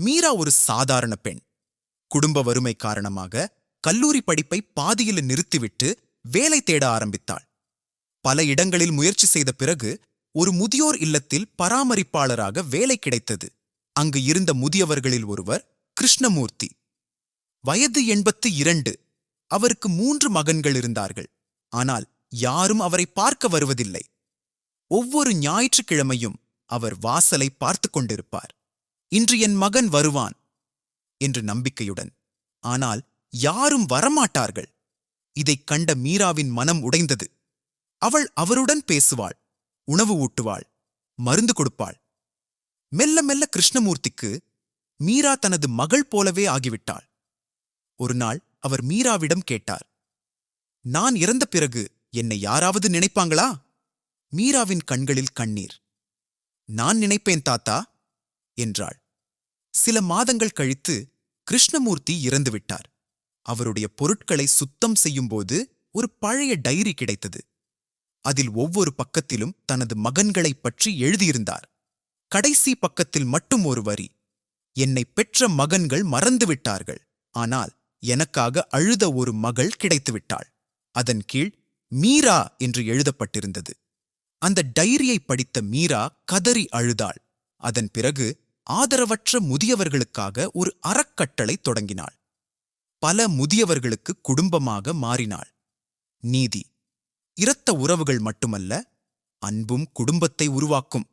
மீரா ஒரு சாதாரண பெண். குடும்ப வறுமை காரணமாக கல்லூரி படிப்பை பாதியில் நிறுத்திவிட்டு வேலை தேட ஆரம்பித்தாள். பல இடங்களில் முயற்சி செய்த பிறகு ஒரு முதியோர் இல்லத்தில் பராமரிப்பாளராக வேலை கிடைத்தது. அங்கு இருந்த முதியவர்களில் ஒருவர் கிருஷ்ணமூர்த்தி. வயது 82. அவருக்கு 3 மகன்கள் இருந்தார்கள். ஆனால் யாரும் அவரை பார்க்க வருவதில்லை. ஒவ்வொரு ஞாயிற்றுக்கிழமையும் அவர் வாசலை பார்த்துக் கொண்டிருப்பார். இன்று என் மகன் வருவான் என்று நம்பிக்கையுடன். ஆனால் யாரும் வரமாட்டார்கள். இதைக் கண்ட மீராவின் மனம் உடைந்தது. அவள் அவருடன் பேசுவாள், உணவு ஊட்டுவாள், மருந்து கொடுப்பாள். மெல்ல மெல்ல கிருஷ்ணமூர்த்திக்கு மீரா தனது மகள் போலவே ஆகிவிட்டாள். ஒருநாள் அவர் மீராவிடம் கேட்டார், நான் இறந்த பிறகு என்னை யாராவது நினைப்பாங்களா? மீராவின் கண்களில் கண்ணீர். நான் நினைப்பேன் தாத்தா என்றாள். சில மாதங்கள் கழித்து கிருஷ்ணமூர்த்தி இறந்துவிட்டார். அவருடைய பொருட்களை சுத்தம் செய்யும்போது ஒரு பழைய டைரி கிடைத்தது. அதில் ஒவ்வொரு பக்கத்திலும் தனது மகன்களைப் பற்றி எழுதியிருந்தார். கடைசி பக்கத்தில் மட்டும் ஒரு வரி, என்னை பெற்ற மகன்கள் மறந்துவிட்டார்கள், ஆனால் எனக்காக அழுத ஒரு மகள் கிடைத்துவிட்டாள். அதன் கீழ் மீரா என்று எழுதப்பட்டிருந்தது. அந்த டைரியை படித்த மீரா கதறி அழுதாள். அதன் பிறகு ஆதரவற்ற முதியவர்களுக்காக ஒரு அறக்கட்டளை தொடங்கினாள். பல முதியவர்களுக்கு குடும்பமாக மாறினாள். நீதி இரத்த உறவுகள் மட்டுமல்ல, அன்பும் குடும்பத்தை உருவாக்கும்.